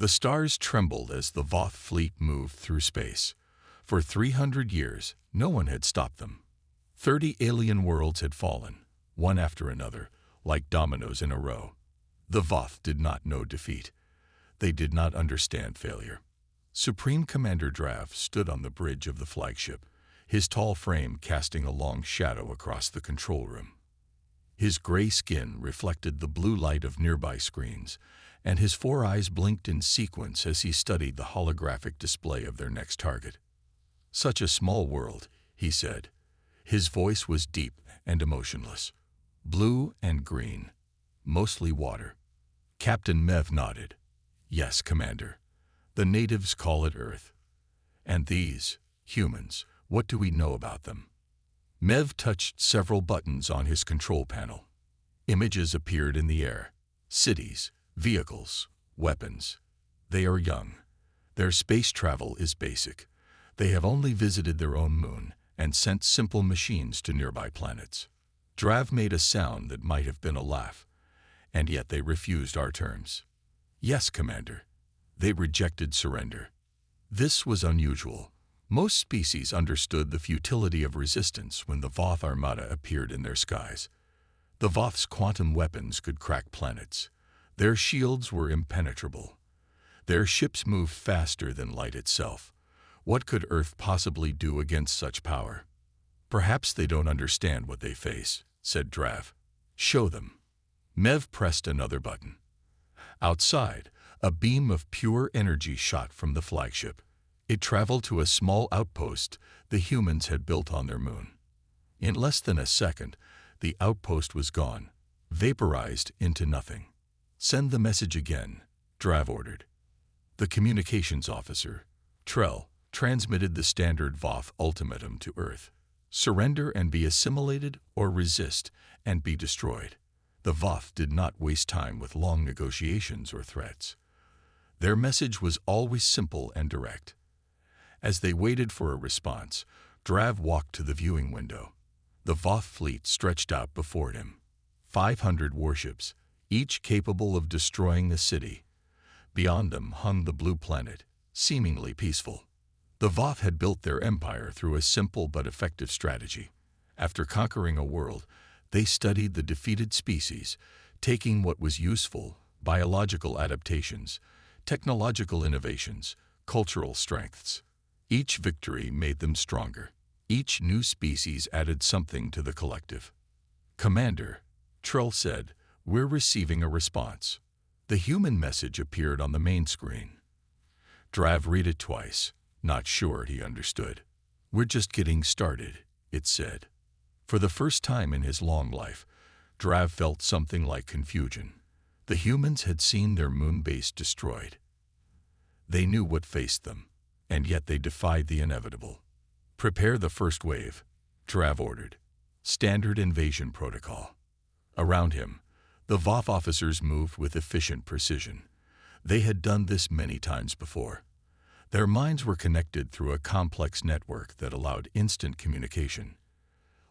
The stars trembled as the Voth fleet moved through space. For 300 years, no one had stopped them. 30 alien worlds had fallen, one after another, like dominoes in a row. The Voth did not know defeat. They did not understand failure. Supreme Commander Drav stood on the bridge of the flagship, his tall frame casting a long shadow across the control room. His gray skin reflected the blue light of nearby screens, and his 4 eyes blinked in sequence as he studied the holographic display of their next target. "Such a small world," he said. His voice was deep and emotionless. "Blue and green, mostly water." Captain Mev nodded. "Yes, Commander. The natives call it Earth. And these, humans, what do we know about them?" Mev touched several buttons on his control panel. Images appeared in the air. Cities, vehicles, weapons. They are young. Their space travel is basic. They have only visited their own moon and sent simple machines to nearby planets. Drav made a sound that might have been a laugh, and yet they refused our terms. "Yes, Commander." They rejected surrender. This was unusual. Most species understood the futility of resistance when the Voth Armada appeared in their skies. The Voth's quantum weapons could crack planets. Their shields were impenetrable. Their ships moved faster than light itself. What could Earth possibly do against such power? "Perhaps they don't understand what they face," said Drav. "Show them." Mev pressed another button. Outside, a beam of pure energy shot from the flagship. It traveled to a small outpost the humans had built on their moon. In less than a second, the outpost was gone, vaporized into nothing. "Send the message again," Drav ordered. The communications officer, Trell, transmitted the standard Voth ultimatum to Earth. Surrender and be assimilated, or resist and be destroyed. The Voth did not waste time with long negotiations or threats. Their message was always simple and direct. As they waited for a response, Drav walked to the viewing window. The Voth fleet stretched out before him. 500 warships, each capable of destroying a city. Beyond them hung the blue planet, seemingly peaceful. The Voth had built their empire through a simple but effective strategy. After conquering a world, they studied the defeated species, taking what was useful, biological adaptations, technological innovations, cultural strengths. Each victory made them stronger. Each new species added something to the collective. "Commander," Trell said, "we're receiving a response." The human message appeared on the main screen. Drav read it twice, not sure he understood. "We're just getting started," it said. For the first time in his long life, Drav felt something like confusion. The humans had seen their moon base destroyed. They knew what faced them, and yet they defied the inevitable. "Prepare the first wave," Drav ordered. Standard invasion protocol. Around him, the Voth officers moved with efficient precision. They had done this many times before. Their minds were connected through a complex network that allowed instant communication.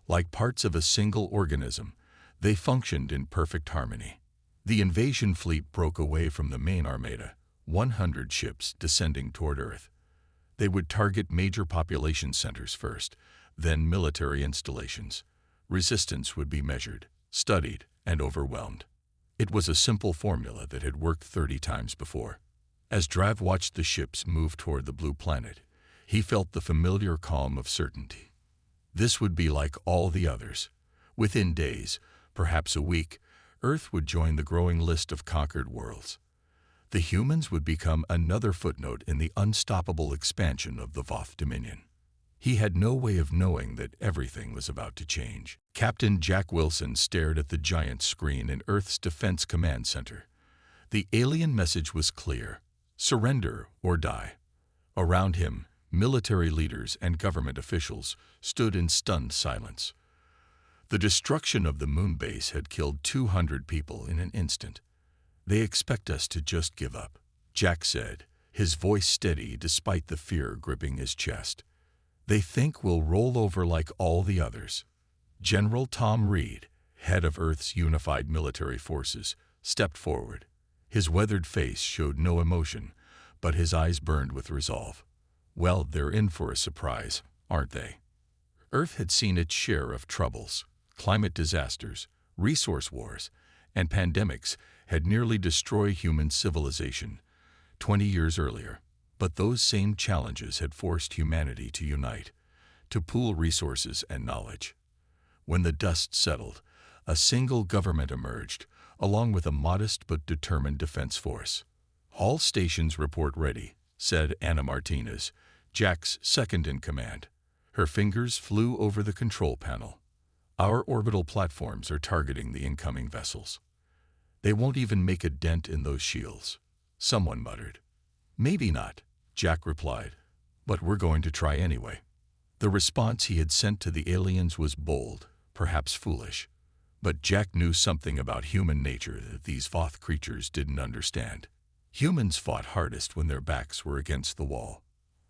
Like parts of a single organism, they functioned in perfect harmony. The invasion fleet broke away from the main armada, 100 ships descending toward Earth. They would target major population centers first, then military installations. Resistance would be measured, studied, and overwhelmed. It was a simple formula that had worked 30 times before. As Drav watched the ships move toward the blue planet, he felt the familiar calm of certainty. This would be like all the others. Within days, perhaps a week, Earth would join the growing list of conquered worlds. The humans would become another footnote in the unstoppable expansion of the Voth Dominion. He had no way of knowing that everything was about to change. Captain Jack Wilson stared at the giant screen in Earth's Defense Command Center. The alien message was clear: surrender or die. Around him, military leaders and government officials stood in stunned silence. The destruction of the moon base had killed 200 people in an instant. "They expect us to just give up," Jack said, his voice steady despite the fear gripping his chest. "They think we'll roll over like all the others." General Tom Reed, head of Earth's unified military forces, stepped forward. His weathered face showed no emotion, but his eyes burned with resolve. Well, they're in for a surprise, aren't they? Earth had seen its share of troubles. Climate disasters, resource wars, and pandemics had nearly destroyed human civilization 20 years earlier. But those same challenges had forced humanity to unite, to pool resources and knowledge. When the dust settled, a single government emerged, along with a modest but determined defense force. "All stations report ready," said Anna Martinez, Jack's second-in-command. Her fingers flew over the control panel. "Our orbital platforms are targeting the incoming vessels. They won't even make a dent in those shields," someone muttered. "Maybe not," Jack replied, "but we're going to try anyway." The response he had sent to the aliens was bold, perhaps foolish, but Jack knew something about human nature that these Voth creatures didn't understand. Humans fought hardest when their backs were against the wall.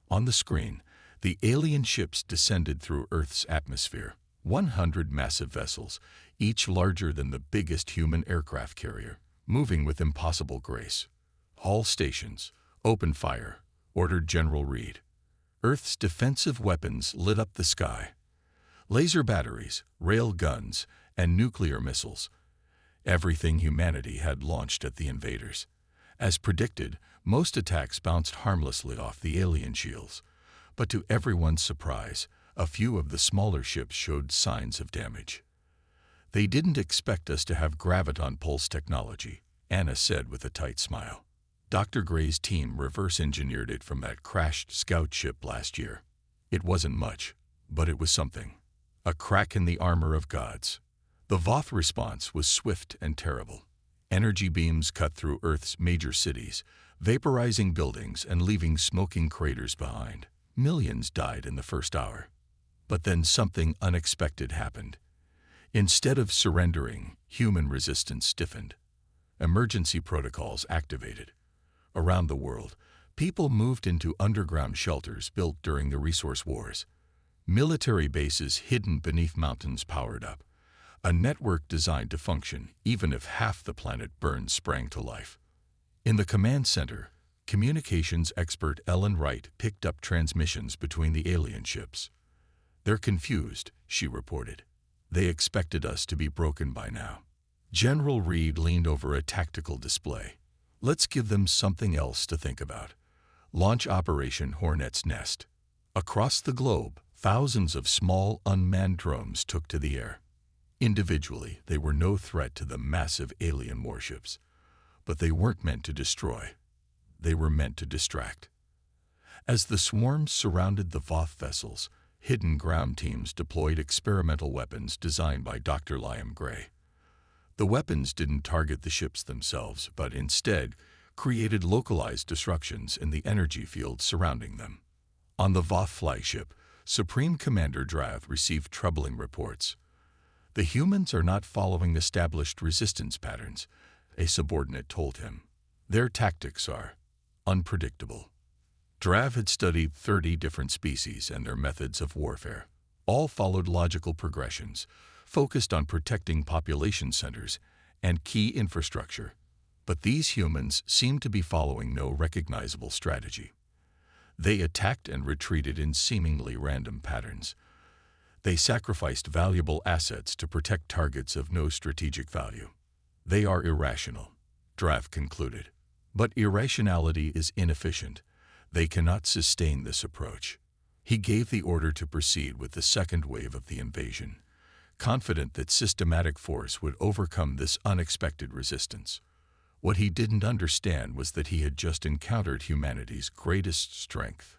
On the screen, the alien ships descended through Earth's atmosphere, 100 massive vessels, each larger than the biggest human aircraft carrier, moving with impossible grace. "All stations, open fire," ordered General Reed. Earth's defensive weapons lit up the sky. Laser batteries, rail guns, and nuclear missiles. Everything humanity had launched at the invaders. As predicted, most attacks bounced harmlessly off the alien shields. But to everyone's surprise, a few of the smaller ships showed signs of damage. "They didn't expect us to have graviton pulse technology," Anna said with a tight smile. "Dr. Gray's team reverse-engineered it from that crashed scout ship last year. It wasn't much, but it was something. A crack in the armor of gods." The Voth response was swift and terrible. Energy beams cut through Earth's major cities, vaporizing buildings and leaving smoking craters behind. Millions died in the first hour. But then something unexpected happened. Instead of surrendering, human resistance stiffened. Emergency protocols activated. Around the world, people moved into underground shelters built during the resource wars. Military bases hidden beneath mountains powered up. A network designed to function even if half the planet burned sprang to life. In the command center, communications expert Ellen Wright picked up transmissions between the alien ships. "They're confused," she reported. "They expected us to be broken by now." General Reed leaned over a tactical display. "Let's give them something else to think about. Launch Operation Hornet's Nest." Across the globe, thousands of small, unmanned drones took to the air. Individually, they were no threat to the massive alien warships. But they weren't meant to destroy. They were meant to distract. As the swarms surrounded the Voth vessels, hidden ground teams deployed experimental weapons designed by Dr. Liam Gray. The weapons didn't target the ships themselves, but instead created localized disruptions in the energy field surrounding them. On the Voth flagship, Supreme Commander Drav received troubling reports. "The humans are not following established resistance patterns," a subordinate told him. "Their tactics are unpredictable." Drav had studied 30 different species and their methods of warfare. All followed logical progressions, focused on protecting population centers and key infrastructure. But these humans seemed to be following no recognizable strategy. They attacked and retreated in seemingly random patterns. They sacrificed valuable assets to protect targets of no strategic value. "They are irrational," Drav concluded. "But irrationality is inefficient. They cannot sustain this approach." He gave the order to proceed with the second wave of the invasion, confident that systematic force would overcome this unexpected resistance. What he didn't understand was that he had just encountered humanity's greatest strength: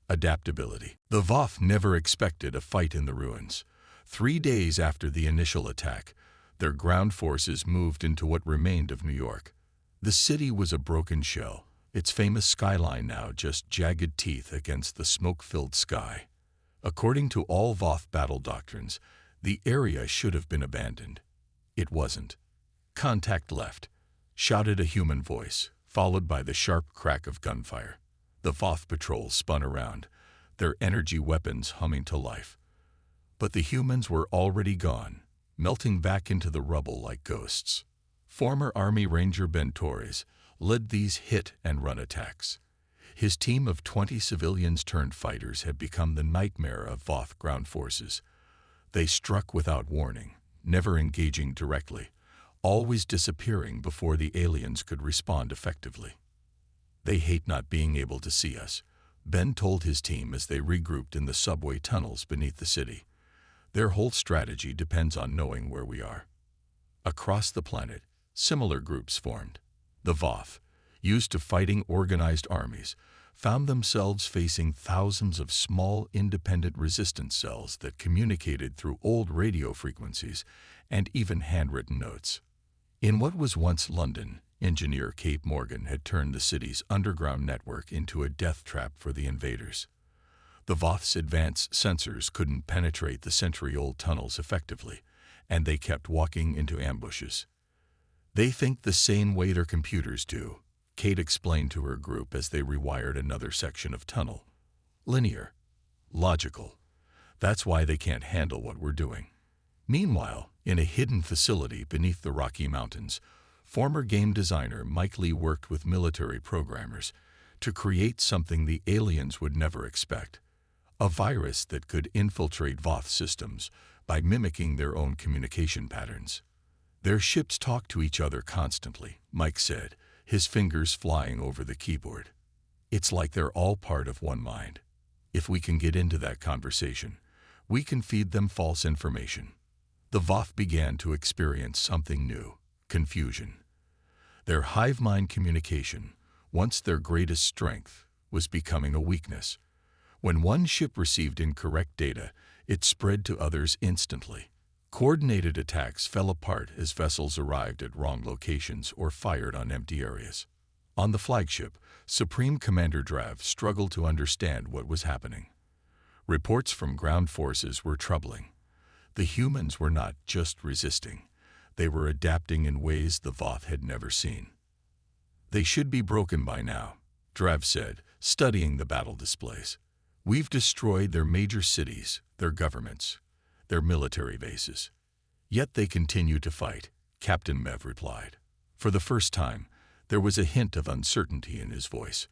adaptability. The Voth never expected a fight in the ruins. 3 days after the initial attack, their ground forces moved into what remained of New York. The city was a broken shell, its famous skyline now just jagged teeth against the smoke-filled sky. According to all Voth battle doctrines, the area should have been abandoned. It wasn't. "Contact left," shouted a human voice, followed by the sharp crack of gunfire. The Voth patrol spun around, their energy weapons humming to life. But the humans were already gone, melting back into the rubble like ghosts. Former Army Ranger Ben Torres led these hit-and-run attacks. His team of 20 civilians-turned-fighters had become the nightmare of Voth ground forces. They struck without warning, never engaging directly, always disappearing before the aliens could respond effectively. "They hate not being able to see us," Ben told his team as they regrouped in the subway tunnels beneath the city. "Their whole strategy depends on knowing where we are." Across the planet, similar groups formed. The Voth, used to fighting organized armies, found themselves facing thousands of small independent resistance cells that communicated through old radio frequencies and even handwritten notes. In what was once London, engineer Kate Morgan had turned the city's underground network into a death trap for the invaders. The Voth's advanced sensors couldn't penetrate the century-old tunnels effectively, and they kept walking into ambushes. "They think the same way their computers do," Kate explained to her group as they rewired another section of tunnel. "Linear. Logical. That's why they can't handle what we're doing." Meanwhile, in a hidden facility beneath the Rocky Mountains, former game designer Mike Lee worked with military programmers to create something the aliens would never expect: a virus that could infiltrate Voth systems by mimicking their own communication patterns. "Their ships talk to each other constantly," Mike said, his fingers flying over the keyboard. "It's like they're all part of one mind. If we can get into that conversation, we can feed them false information." The Voth began to experience something new: confusion. Their hive mind communication, once their greatest strength, was becoming a weakness. When one ship received incorrect data, it spread to others instantly. Coordinated attacks fell apart as vessels arrived at wrong locations or fired on empty areas. On the flagship, Supreme Commander Drav struggled to understand what was happening. Reports from ground forces were troubling. The humans were not just resisting, they were adapting in ways the Voth had never seen. "They should be broken by now," Drav said, studying the battle displays. "We've destroyed their major cities, their governments, their military bases. Yet they continue to fight," Captain Mev replied. For the first time, there was a hint of uncertainty in his voice.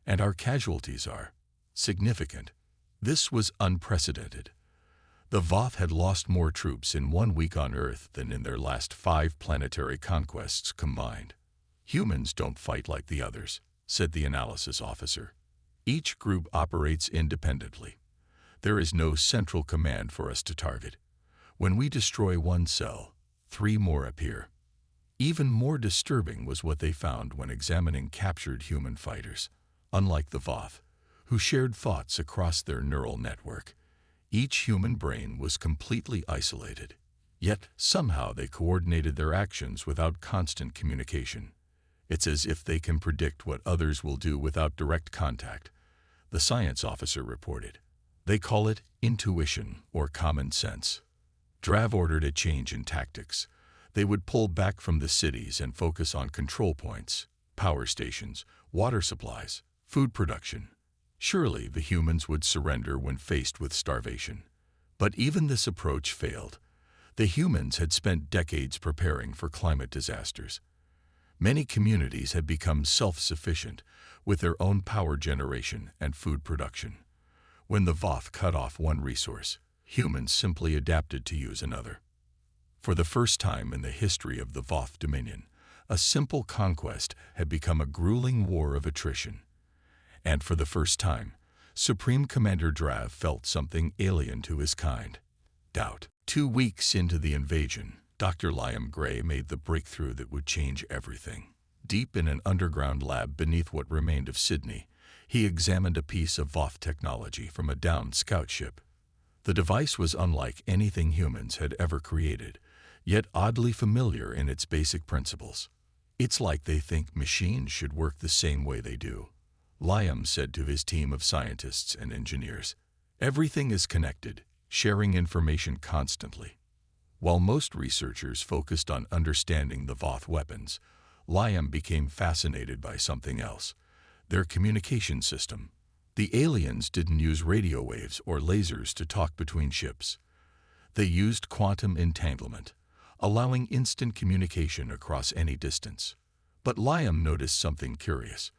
"And our casualties are significant." This was unprecedented. The Voth had lost more troops in 1 week on Earth than in their last 5 planetary conquests combined. "Humans don't fight like the others," said the analysis officer. "Each group operates independently. There is no central command for us to target. When we destroy one cell, 3 more appear." Even more disturbing was what they found when examining captured human fighters. Unlike the Voth, who shared thoughts across their neural network, each human brain was completely isolated. Yet somehow they coordinated their actions without constant communication. "It's as if they can predict what others will do without direct contact," the science officer reported. "They call it intuition or common sense." Drav ordered a change in tactics. They would pull back from the cities and focus on control points, power stations, water supplies, food production. Surely the humans would surrender when faced with starvation. But even this approach failed. The humans had spent decades preparing for climate disasters. Many communities had become self-sufficient with their own power generation and food production. When the Voth cut off one resource, humans simply adapted to use another. For the first time in the history of the Voth Dominion, a simple conquest had become a grueling war of attrition. And for the first time, Supreme Commander Drav felt something alien to his kind: doubt. 2 weeks into the invasion, Dr. Liam Gray made the breakthrough that would change everything. Deep in an underground lab beneath what remained of Sydney, he examined a piece of Voth technology from a downed scout ship. The device was unlike anything humans had ever created, yet oddly familiar in its basic principles. "It's like they think machines should work the same way they do," Liam said to his team of scientists and engineers. "Everything is connected, sharing information constantly." While most researchers focused on understanding the Voth weapons, Liam became fascinated by something else: their communication system. The aliens didn't use radio waves or lasers to talk between ships. They used quantum entanglement, allowing instant communication across any distance. But Liam noticed something curious.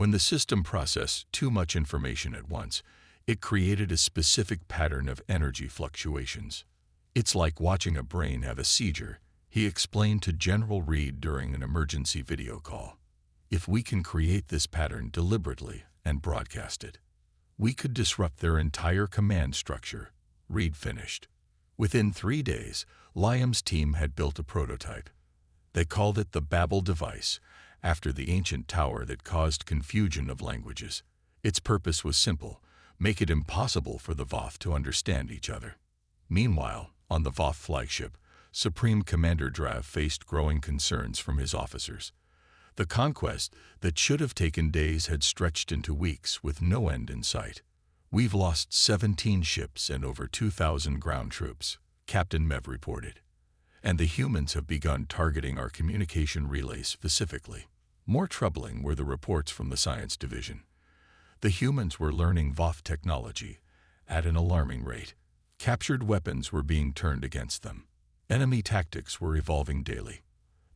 When the system processed too much information at once, it created a specific pattern of energy fluctuations. "It's like watching a brain have a seizure," he explained to General Reed during an emergency video call. "If we can create this pattern deliberately and broadcast it, we could disrupt their entire command structure," Reed finished. Within 3 days, Liam's team had built a prototype. They called it the Babel device, after the ancient tower that caused confusion of languages. Its purpose was simple: make it impossible for the Voth to understand each other. Meanwhile, on the Voth flagship, Supreme Commander Drav faced growing concerns from his officers. The conquest that should have taken days had stretched into weeks with no end in sight. "We've lost 17 ships and over 2,000 ground troops," Captain Mev reported. "And the humans have begun targeting our communication relays specifically." More troubling were the reports from the science division. The humans were learning Voth technology at an alarming rate. Captured weapons were being turned against them. Enemy tactics were evolving daily.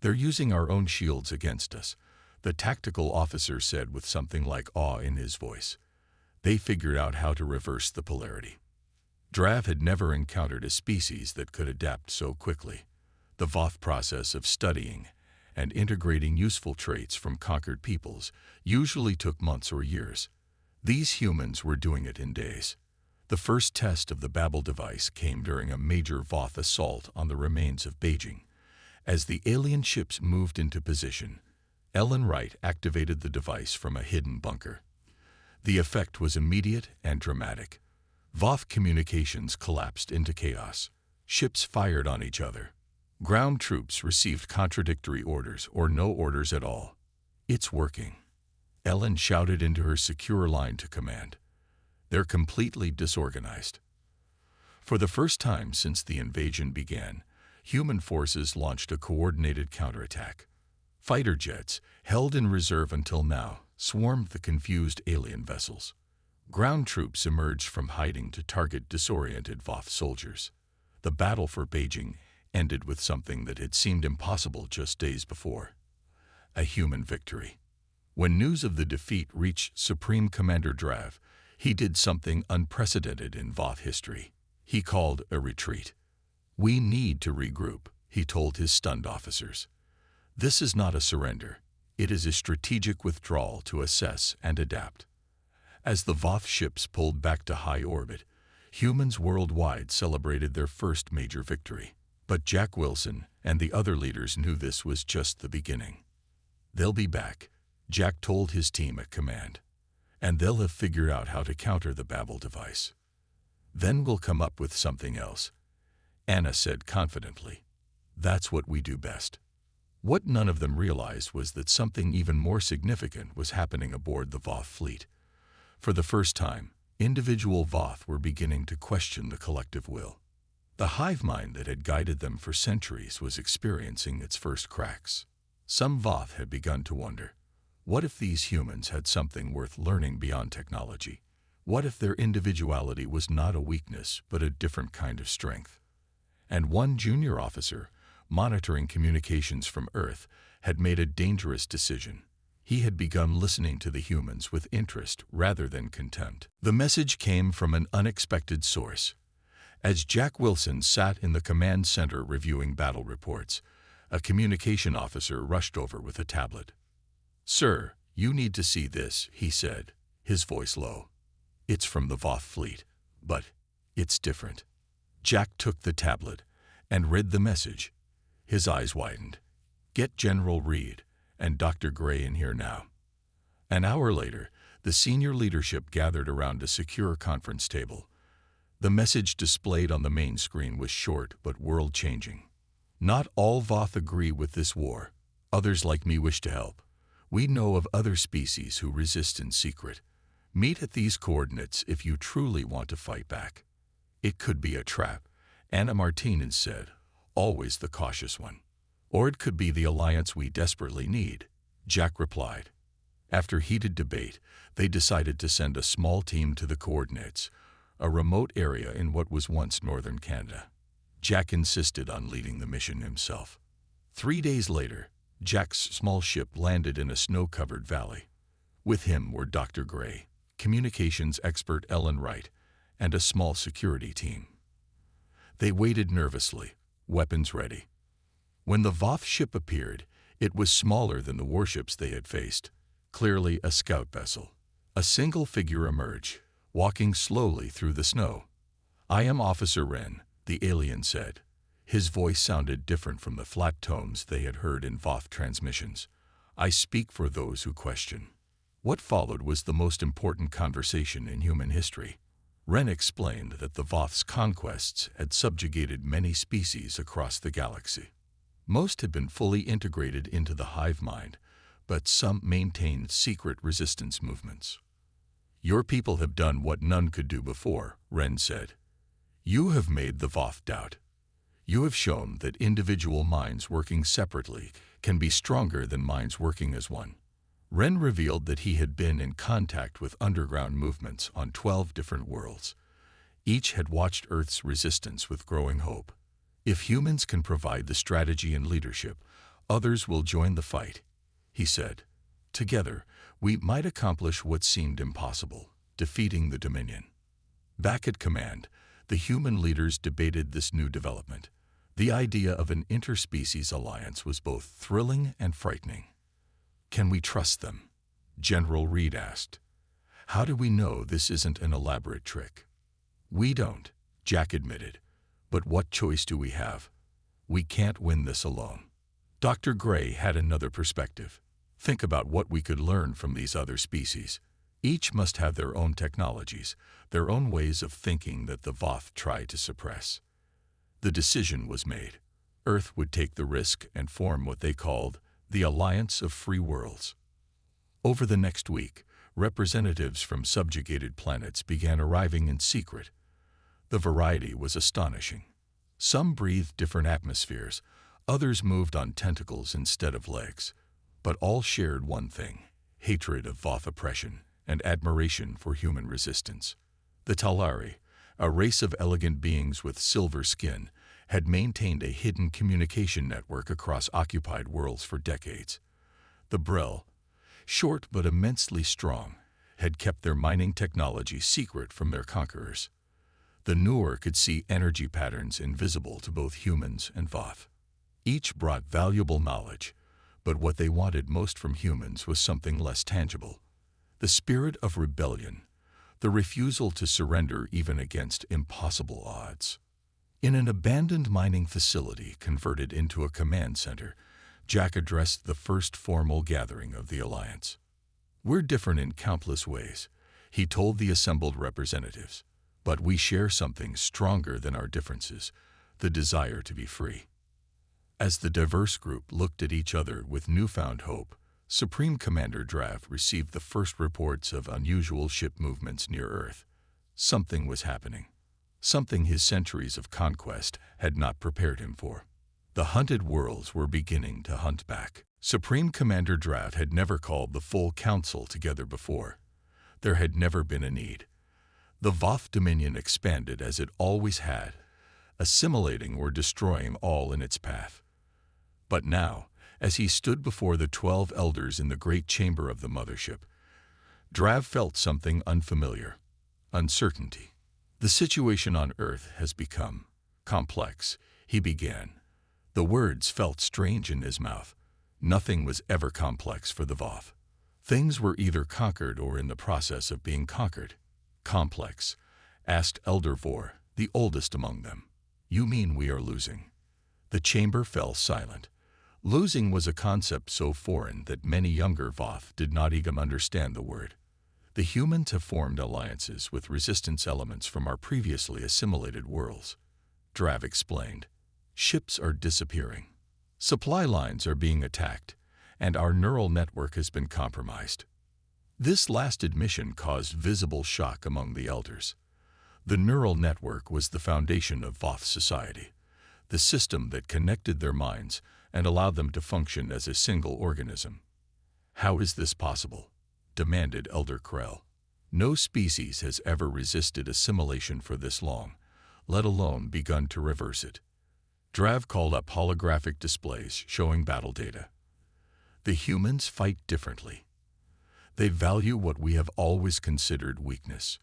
"They're using our own shields against us," the tactical officer said with something like awe in his voice. They figured out how to reverse the polarity. Drav had never encountered a species that could adapt so quickly. The Voth process of studying and integrating useful traits from conquered peoples usually took months or years. These humans were doing it in days. The first test of the Babel device came during a major Voth assault on the remains of Beijing. As the alien ships moved into position, Ellen Wright activated the device from a hidden bunker. The effect was immediate and dramatic. Voth communications collapsed into chaos. Ships fired on each other. Ground troops received contradictory orders or no orders at all. "It's working," Ellen shouted into her secure line to command. "They're completely disorganized." For the first time since the invasion began, human forces launched a coordinated counterattack. Fighter jets, held in reserve until now, swarmed the confused alien vessels. Ground troops emerged from hiding to target disoriented Voth soldiers. The battle for Beijing ended with something that had seemed impossible just days before: a human victory. When news of the defeat reached Supreme Commander Drav, he did something unprecedented in Voth history. He called a retreat. "We need to regroup," he told his stunned officers. "This is not a surrender. It is a strategic withdrawal to assess and adapt." As the Voth ships pulled back to high orbit, humans worldwide celebrated their first major victory. But Jack Wilson and the other leaders knew this was just the beginning. "They'll be back," Jack told his team at command. "And they'll have figured out how to counter the Babel device. Then we'll come up with something else," Anna said confidently. "That's what we do best." What none of them realized was that something even more significant was happening aboard the Voth fleet. For the first time, individual Voth were beginning to question the collective will. The hive mind that had guided them for centuries was experiencing its first cracks. Some Voth had begun to wonder, what if these humans had something worth learning beyond technology? What if their individuality was not a weakness but a different kind of strength? And one junior officer, monitoring communications from Earth, had made a dangerous decision. He had begun listening to the humans with interest rather than contempt. The message came from an unexpected source. As Jack Wilson sat in the command center reviewing battle reports, a communication officer rushed over with a tablet. "Sir, you need to see this," he said, his voice low. "It's from the Voth fleet, but it's different." Jack took the tablet and read the message. His eyes widened. "Get General Reed and Dr. Gray in here now." An hour later, the senior leadership gathered around a secure conference table. The message displayed on the main screen was short but world-changing. "Not all Voth agree with this war. Others like me wish to help. We know of other species who resist in secret. Meet at these coordinates if you truly want to fight back." "It could be a trap," Anna Martinez said, always the cautious one. "Or it could be the alliance we desperately need," Jack replied. After heated debate, they decided to send a small team to the coordinates, a remote area in what was once northern Canada. Jack insisted on leading the mission himself. 3 days later, Jack's small ship landed in a snow-covered valley. With him were Dr. Gray, communications expert Ellen Wright, and a small security team. They waited nervously, weapons ready. When the Voth ship appeared, it was smaller than the warships they had faced, clearly a scout vessel. A single figure emerged, walking slowly through the snow. "I am Officer Wren," the alien said. His voice sounded different from the flat tones they had heard in Voth transmissions. "I speak for those who question." What followed was the most important conversation in human history. Wren explained that the Voth's conquests had subjugated many species across the galaxy. Most had been fully integrated into the hive mind, but some maintained secret resistance movements. "Your people have done what none could do before," Wren said. "You have made the Voth doubt. You have shown that individual minds working separately can be stronger than minds working as one." Wren revealed that he had been in contact with underground movements on 12 different worlds. Each had watched Earth's resistance with growing hope. "If humans can provide the strategy and leadership, others will join the fight," he said. "Together, we might accomplish what seemed impossible, defeating the Dominion." Back at command, the human leaders debated this new development. The idea of an interspecies alliance was both thrilling and frightening. "Can we trust them?" General Reed asked. "How do we know this isn't an elaborate trick?" "We don't," Jack admitted. "But what choice do we have? We can't win this alone." Dr. Gray had another perspective. "Think about what we could learn from these other species. Each must have their own technologies, their own ways of thinking that the Voth try to suppress." The decision was made. Earth would take the risk and form what they called the Alliance of Free Worlds. Over the next week, representatives from subjugated planets began arriving in secret. The variety was astonishing. Some breathed different atmospheres, others moved on tentacles instead of legs, but all shared one thing: hatred of Voth oppression and admiration for human resistance. The Talari, a race of elegant beings with silver skin, had maintained a hidden communication network across occupied worlds for decades. The Brel, short but immensely strong, had kept their mining technology secret from their conquerors. The Noor could see energy patterns invisible to both humans and Voth. Each brought valuable knowledge, but what they wanted most from humans was something less tangible: the spirit of rebellion, the refusal to surrender even against impossible odds. In an abandoned mining facility converted into a command center, Jack addressed the first formal gathering of the Alliance. "We're different in countless ways," he told the assembled representatives, "but we share something stronger than our differences: the desire to be free." As the diverse group looked at each other with newfound hope, Supreme Commander Drav received the first reports of unusual ship movements near Earth. Something was happening. Something his centuries of conquest had not prepared him for. The hunted worlds were beginning to hunt back. Supreme Commander Drav had never called the full council together before. There had never been a need. The Voth Dominion expanded as it always had, assimilating or destroying all in its path. But now, as he stood before the 12 elders in the great chamber of the mothership, Drav felt something unfamiliar: uncertainty. "The situation on Earth has become complex," he began. The words felt strange in his mouth. Nothing was ever complex for the Voth. Things were either conquered or in the process of being conquered. "Complex?" asked Elder Vor, the oldest among them. "You mean we are losing?" The chamber fell silent. Losing was a concept so foreign that many younger Voth did not even understand the word. "The humans have formed alliances with resistance elements from our previously assimilated worlds," Drav explained. "Ships are disappearing. Supply lines are being attacked, and our neural network has been compromised." This last admission caused visible shock among the elders. The neural network was the foundation of Voth society, the system that connected their minds and allowed them to function as a single organism. "How is this possible?" demanded Elder Krell. "No species has ever resisted assimilation for this long, let alone begun to reverse it." Drav called up holographic displays showing battle data. "The humans fight differently. They value what we have always considered weakness: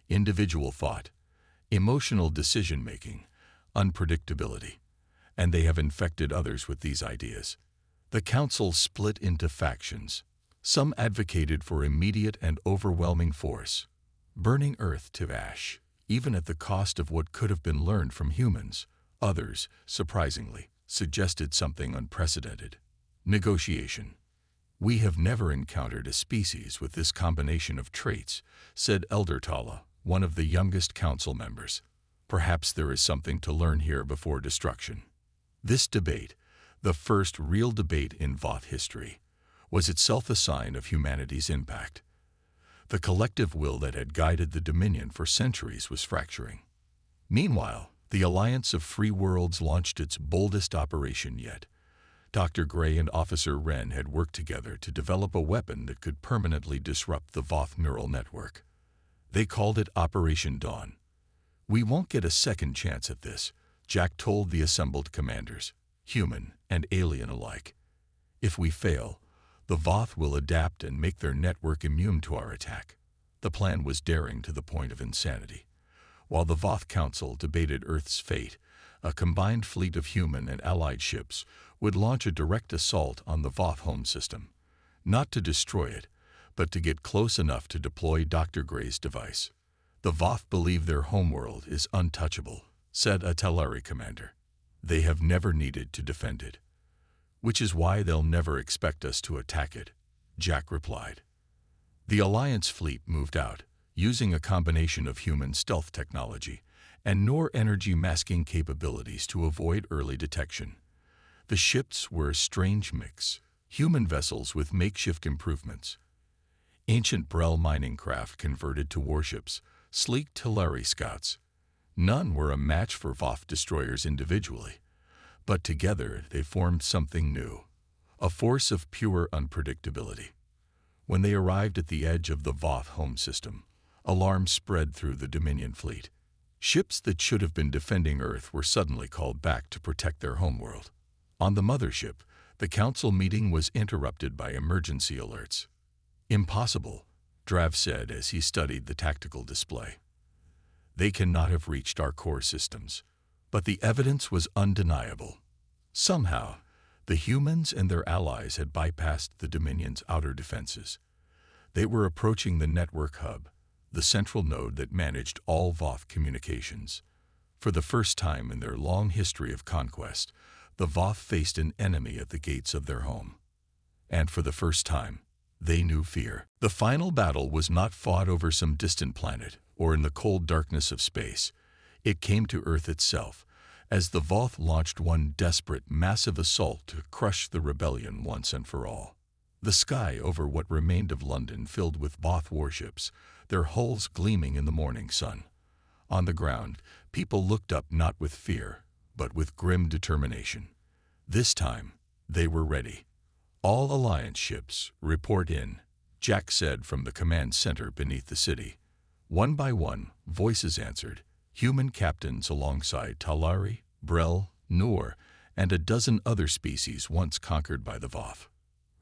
individual thought, emotional decision-making, unpredictability, and they have infected others with these ideas. The council split into factions. Some advocated for immediate and overwhelming force, burning Earth to ash, even at the cost of what could have been learned from humans. Others, surprisingly, suggested something unprecedented: negotiation. "We have never encountered a species with this combination of traits," said Elder Tala, one of the youngest council members. "Perhaps there is something to learn here before destruction." This debate, the first real debate in Voth history, was itself a sign of humanity's impact. The collective will that had guided the Dominion for centuries was fracturing. Meanwhile, the Alliance of Free Worlds launched its boldest operation yet. Dr. Gray and Officer Wren had worked together to develop a weapon that could permanently disrupt the Voth neural network. They called it Operation Dawn. "We won't get a second chance at this," Jack told the assembled commanders, human and alien alike. "If we fail, the Voth will adapt and make their network immune to our attack." The plan was daring to the point of insanity. While the Voth Council debated Earth's fate, a combined fleet of human and allied ships would launch a direct assault on the Voth home system, not to destroy it, but to get close enough to deploy Dr. Gray's device. "The Voth believe their homeworld is untouchable," said a Talari commander. "They have never needed to defend it, which is why they'll never expect us to attack it," Jack replied. The Alliance fleet moved out, using a combination of human stealth technology and Nor energy masking capabilities to avoid early detection. The ships were a strange mix: human vessels with makeshift improvements, ancient Brel mining craft converted to warships, sleek Talari scouts. None were a match for Voth destroyers individually, but together they formed something new, a force of pure unpredictability. When they arrived at the edge of the Voth home system, alarm spread through the Dominion fleet. Ships that should have been defending Earth were suddenly called back to protect their homeworld. On the mothership, the council meeting was interrupted by emergency alerts. "Impossible," Drav said as he studied the tactical display. "They cannot have reached our core systems." But the evidence was undeniable. Somehow, the humans and their allies had bypassed the Dominion's outer defenses. They were approaching the network hub, the central node that managed all Voth communications. For the first time in their long history of conquest, the Voth faced an enemy at the gates of their home. And for the first time, they knew fear. The final battle was not fought over some distant planet or in the cold darkness of space. It came to Earth itself, as the Voth launched one desperate, massive assault to crush the rebellion once and for all. The sky over what remained of London filled with Voth warships, their hulls gleaming in the morning sun. On the ground, people looked up not with fear, but with grim determination. This time, they were ready. "All Alliance ships, report in," Jack said from the command center beneath the city. One by one, voices answered, human captains alongside Talari, Brel, Nor, and a dozen other species once conquered by the Voth.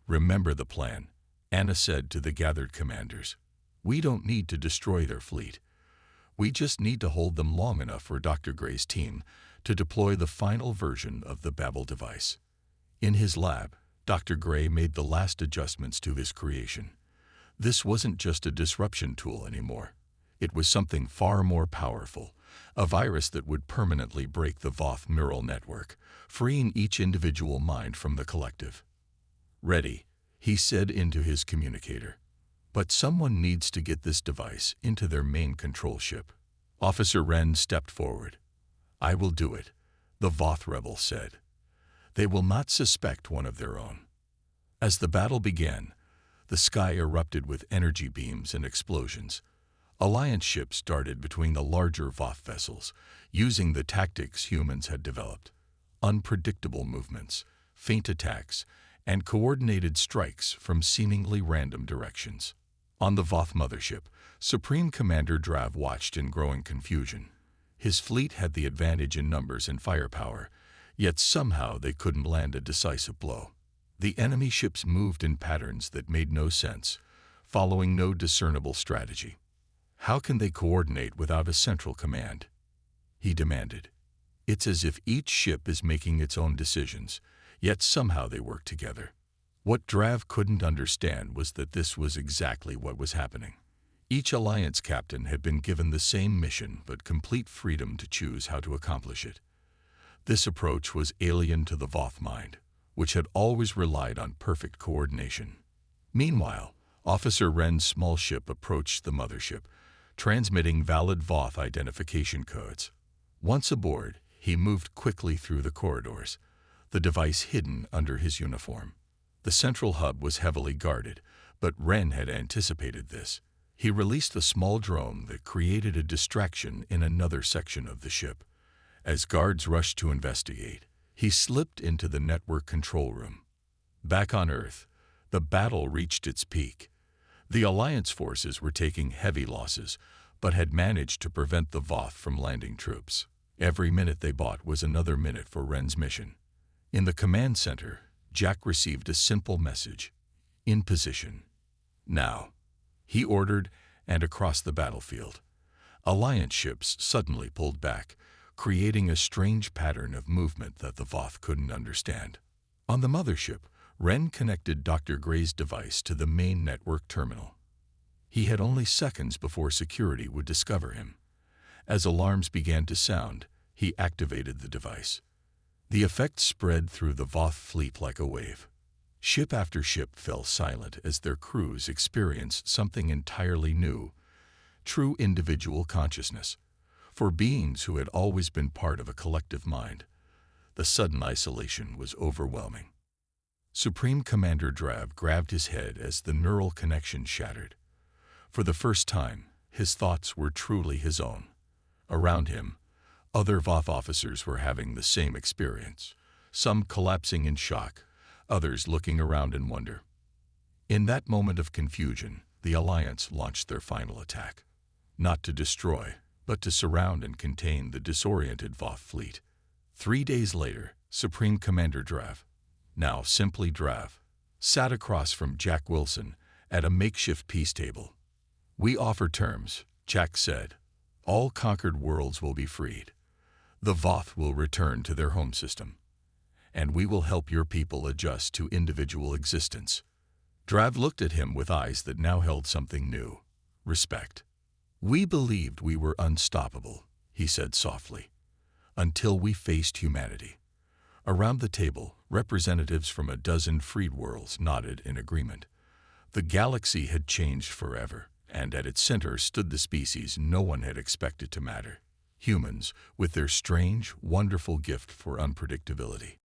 "Remember the plan," Anna said to the gathered commanders. "We don't need to destroy their fleet. We just need to hold them long enough for Dr. Gray's team to deploy the final version of the Babel device." In his lab, Dr. Gray made the last adjustments to his creation. This wasn't just a disruption tool anymore. It was something far more powerful, a virus that would permanently break the Voth neural network, freeing each individual mind from the collective. "Ready," he said into his communicator. "But someone needs to get this device into their main control ship." Officer Wren stepped forward. "I will do it," the Voth rebel said. "They will not suspect one of their own." As the battle began, the sky erupted with energy beams and explosions. Alliance ships darted between the larger Voth vessels, using the tactics humans had developed: unpredictable movements, feint attacks, and coordinated strikes from seemingly random directions. On the Voth mothership, Supreme Commander Drav watched in growing confusion. His fleet had the advantage in numbers and firepower, yet somehow they couldn't land a decisive blow. The enemy ships moved in patterns that made no sense, following no discernible strategy. How can they coordinate without a central command? He demanded. It's as if each ship is making its own decisions, yet somehow they work together. What Drav couldn't understand was that this was exactly what was happening. Each Alliance captain had been given the same mission but complete freedom to choose how to accomplish it. This approach was alien to the Voth mind, which had always relied on perfect coordination. Meanwhile, Officer Wren's small ship approached the mothership, transmitting valid Voth identification codes. Once aboard, he moved quickly through the corridors, the device hidden under his uniform. The central hub was heavily guarded, but Wren had anticipated this. He released a small drone that created a distraction in another section of the ship. As guards rushed to investigate, he slipped into the network control room. Back on Earth, the battle reached its peak. The Alliance forces were taking heavy losses, but had managed to prevent the Voth from landing troops. Every minute they bought was another minute for Wren's mission. In the command center, Jack received a simple message. In position. Now. He ordered, and across the battlefield, Alliance ships suddenly pulled back, creating a strange pattern of movement that the Voth couldn't understand. On the mothership, Wren connected Dr. Gray's device to the main network terminal. He had only seconds before security would discover him. As alarms began to sound, he activated the device. The effect spread through the Voth fleet like a wave. Ship after ship fell silent as their crews experienced something entirely new, true individual consciousness. For beings who had always been part of a collective mind, the sudden isolation was overwhelming. Supreme Commander Drav grabbed his head as the neural connection shattered. For the first time, his thoughts were truly his own. Around him, other Voth officers were having the same experience, some collapsing in shock, others looking around in wonder. In that moment of confusion, the Alliance launched their final attack. Not to destroy, but to surround and contain the disoriented Voth fleet. 3 days later, Supreme Commander Drav, now simply Drav, sat across from Jack Wilson at a makeshift peace table. "We offer terms," Jack said. "All conquered worlds will be freed. The Voth will return to their home system. And we will help your people adjust to individual existence." Drav looked at him with eyes that now held something new: respect. "We believed we were unstoppable," he said softly, "until we faced humanity." Around the table, representatives from a dozen freed worlds nodded in agreement. The galaxy had changed forever, and at its center stood the species no one had expected to matter: humans, with their strange, wonderful gift for unpredictability.